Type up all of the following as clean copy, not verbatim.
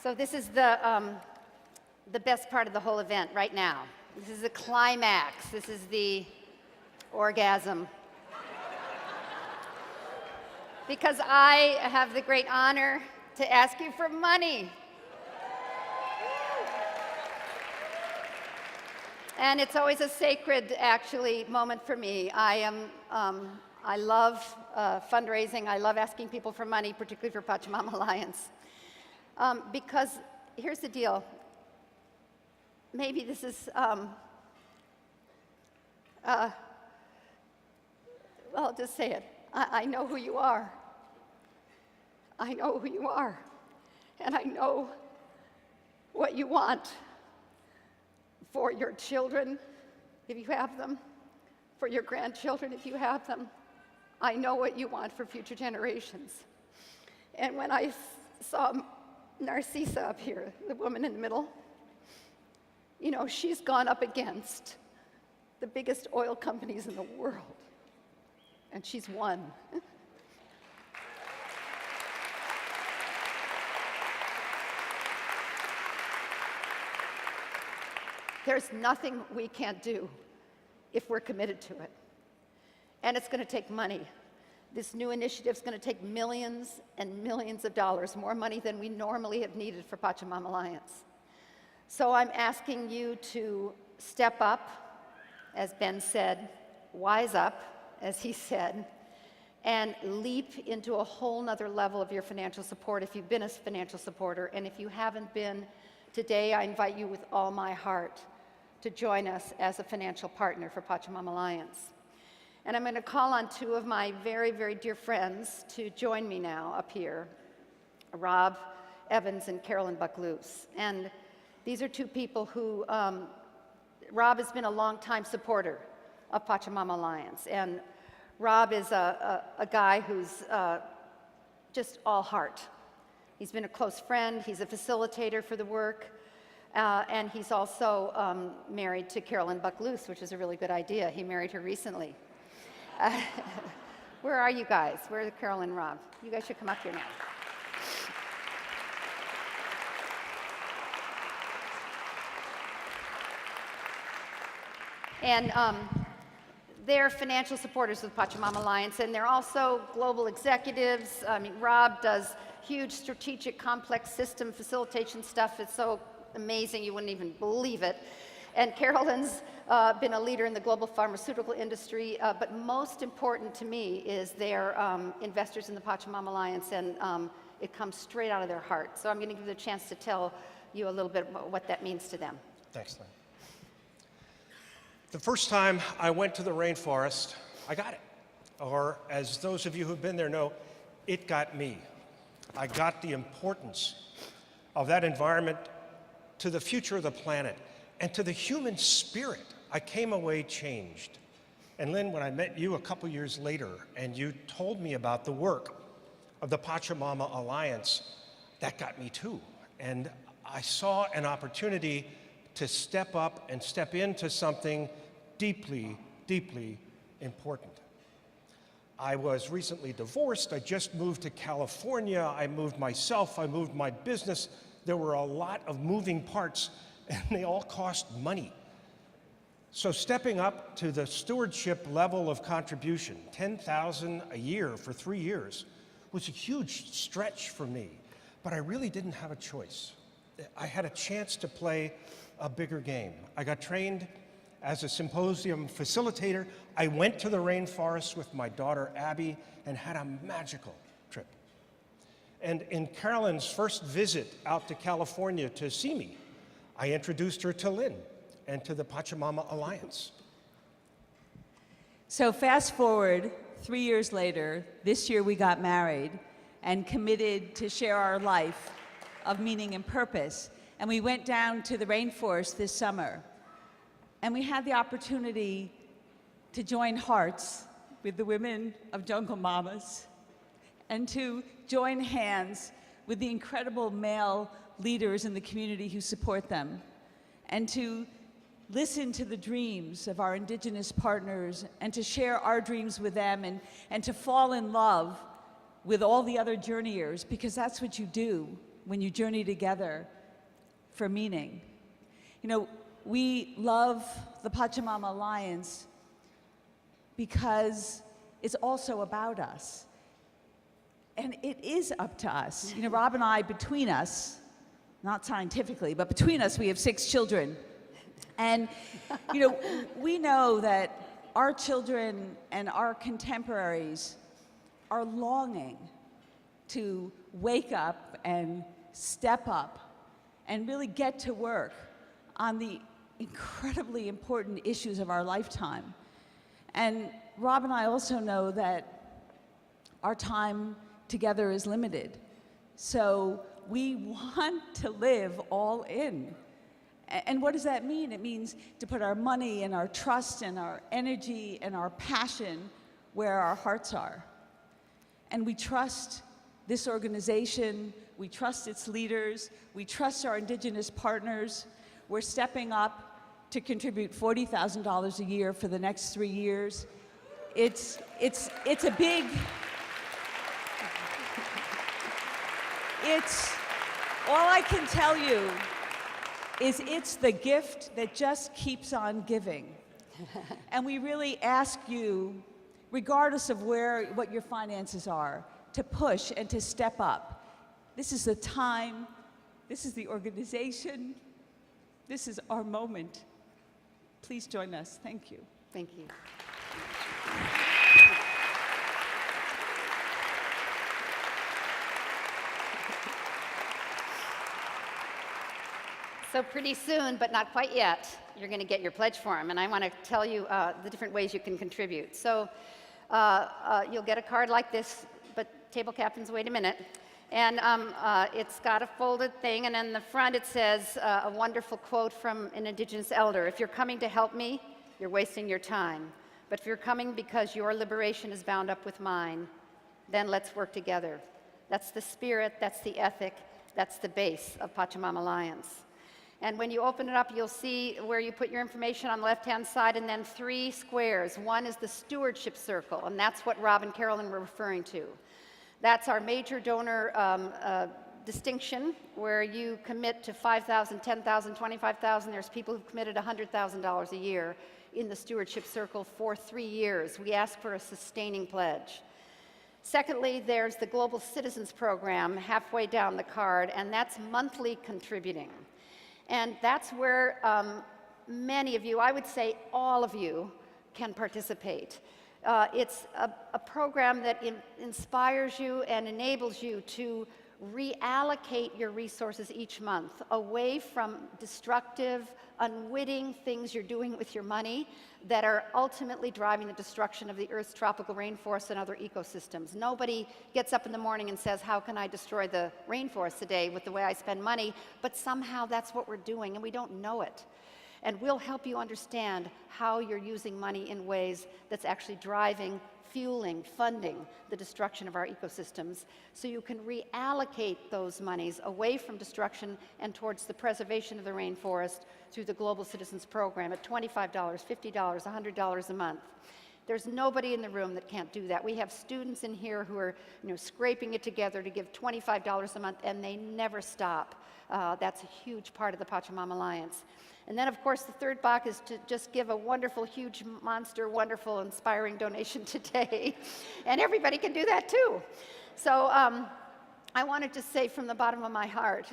So this is the best part of the whole event right now. This is the climax. This is the orgasm. Because I have the great honor to ask you for money. And it's always a sacred, actually, moment for me. I love fundraising. I love asking people for money, particularly for Pachamama Alliance. Because here's the deal. Maybe this is, well, I'll just say it. I know who you are. I know who you are. And I know what you want for your children, if you have them, for your grandchildren, if you have them. I know what you want for future generations. And when I saw Narcisa up here, the woman in the middle, you know, she's gone up against the biggest oil companies in the world, and she's won. There's nothing we can't do if we're committed to it. And it's going to take money. This new initiative is going to take millions and millions of dollars, more money than we normally have needed for Pachamama Alliance. So I'm asking you to step up, as Ben said, wise up, as he said, and leap into a whole nother level of your financial support if you've been a financial supporter. And if you haven't been, today I invite you with all my heart to join us as a financial partner for Pachamama Alliance. And I'm going to call on two of my very, very dear friends to join me now up here, Rob Evans and Carolyn Buckloose. And these are two people who, Rob has been a longtime supporter of Pachamama Alliance. And Rob is a guy who's just all heart. He's been a close friend. He's a facilitator for the work. And he's also married to Carolyn Buckloose, which is a really good idea. He married her recently. Where are you guys? Where are Carolyn and Rob? You guys should come up here now. And they're financial supporters of Pachamama Alliance, and they're also global executives. I mean, Rob does huge strategic, complex system facilitation stuff. It's so amazing, you wouldn't even believe it. And Carolyn's been a leader in the global pharmaceutical industry, but most important to me is they're investors in the Pachamama Alliance, and it comes straight out of their heart. So I'm going to give you the chance to tell you a little bit about what that means to them. Thanks, Lynn. The first time I went to the rainforest, I got it. Or as those of you who've been there know, it got me. I got the importance of that environment to the future of the planet and to the human spirit. I came away changed. And Lynn, when I met you a couple years later and you told me about the work of the Pachamama Alliance, that got me too. And I saw an opportunity to step up and step into something deeply, deeply important. I was recently divorced. I just moved to California. I moved myself. I moved my business. There were a lot of moving parts, and they all cost money. So stepping up to the stewardship level of contribution, $10,000 a year for 3 years, was a huge stretch for me. But I really didn't have a choice. I had a chance to play a bigger game. I got trained as a symposium facilitator. I went to the rainforest with my daughter Abby and had a magical trip. And in Carolyn's first visit out to California to see me, I introduced her to Lynne and to the Pachamama Alliance. So fast forward 3 years later, this year we got married and committed to share our life of meaning and purpose. And we went down to the rainforest this summer. And we had the opportunity to join hearts with the women of Jungle Mamas and to join hands with the incredible male leaders in the community who support them, and to listen to the dreams of our indigenous partners and to share our dreams with them, and to fall in love with all the other journeyers, because that's what you do when you journey together for meaning. You know, we love the Pachamama Alliance because it's also about us. And it is up to us. You know, Rob and I, between us, not scientifically, but between us, we have 6 children. And, you know, we know that our children and our contemporaries are longing to wake up and step up and really get to work on the incredibly important issues of our lifetime. And Rob and I also know that our time together is limited. So we want to live all in. And what does that mean? It means to put our money and our trust and our energy and our passion where our hearts are. And we trust this organization, we trust its leaders, we trust our Indigenous partners. We're stepping up to contribute $40,000 a year for the next 3 years. It's a big, all I can tell you is it's the gift that just keeps on giving. And we really ask you, regardless of what your finances are, to push and to step up. This is the time, this is the organization, this is our moment. Please join us. Thank you. Thank you. So pretty soon, but not quite yet, you're going to get your pledge form, and I want to tell you the different ways you can contribute. So you'll get a card like this, but table captains, wait a minute. And it's got a folded thing, and in the front it says a wonderful quote from an Indigenous elder. If you're coming to help me, you're wasting your time. But if you're coming because your liberation is bound up with mine, then let's work together. That's the spirit, that's the ethic, that's the base of Pachamama Alliance. And when you open it up, you'll see where you put your information on the left-hand side, and then 3 squares. One is the stewardship circle, and that's what Rob and Carolyn were referring to. That's our major donor distinction, where you commit to $5,000, $10,000, $25,000. There's people who've committed $100,000 a year in the stewardship circle for 3 years. We ask for a sustaining pledge. Secondly, there's the Global Citizens Program halfway down the card, and that's monthly contributing. And that's where many of you, I would say all of you, can participate. It's a program that inspires you and enables you to reallocate your resources each month away from destructive, unwitting things you're doing with your money that are ultimately driving the destruction of the Earth's tropical rainforests and other ecosystems. Nobody gets up in the morning and says, how can I destroy the rainforest today with the way I spend money? But somehow that's what we're doing, and we don't know it. And we'll help you understand how you're using money in ways that's actually driving, fueling, funding the destruction of our ecosystems, so you can reallocate those monies away from destruction and towards the preservation of the rainforest through the Global Citizens Program at $25, $50, $100 a month. There's nobody in the room that can't do that. We have students in here who are, scraping it together to give $25 a month, and they never stop. That's a huge part of the Pachamama Alliance. And then, of course, the third box is to just give a wonderful, huge, monster, wonderful, inspiring donation today. And everybody can do that, too. So I want to just say from the bottom of my heart,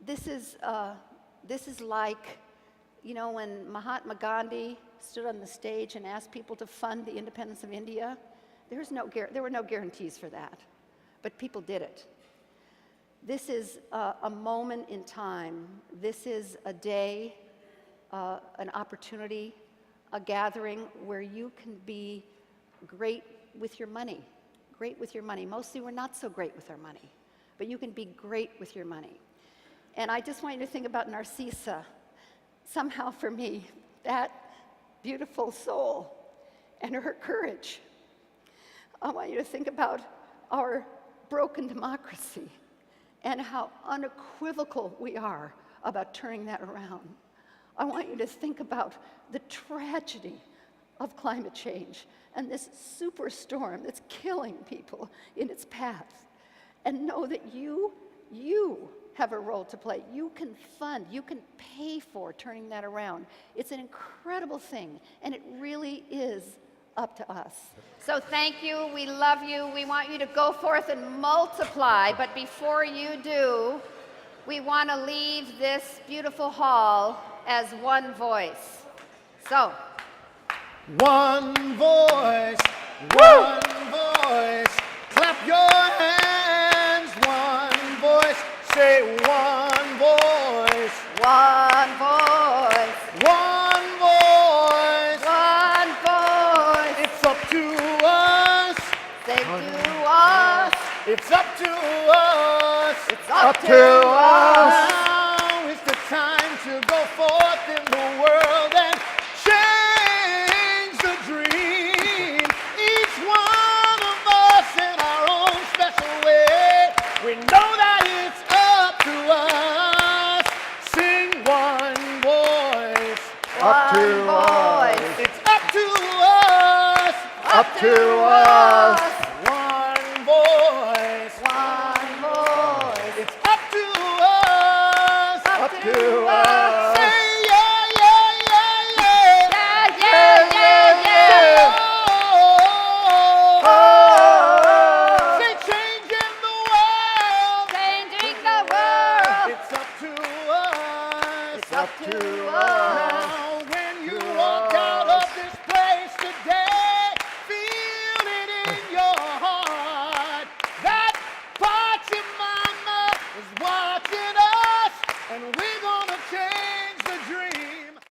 this is like, when Mahatma Gandhi stood on the stage and asked people to fund the independence of India. There were no guarantees for that, but people did it. This is a moment in time. This is a day, an opportunity, a gathering where you can be great with your money. Great with your money. Mostly we're not so great with our money, but you can be great with your money. And I just want you to think about Narcissa. Somehow for me, that beautiful soul and her courage. I want you to think about our broken democracy and how unequivocal we are about turning that around. I want you to think about the tragedy of climate change and this superstorm that's killing people in its path. and know that you have a role to play. You can fund, you can pay for turning that around. It's an incredible thing, and it really is up to us. So thank you, we love you, we want you to go forth and multiply, but before you do, we want to leave this beautiful hall as one voice. So, one voice, one voice, clap your hands, one voice, say one voice, one voice, one voice, one voice. it's up to us, Say to us, it's up to us, it's up to us. Now is the time to go forth in the world and change the dream. Each one of us in our own special way. We know that it's up to us. Sing one voice. One voice. It's up to us. Up to us.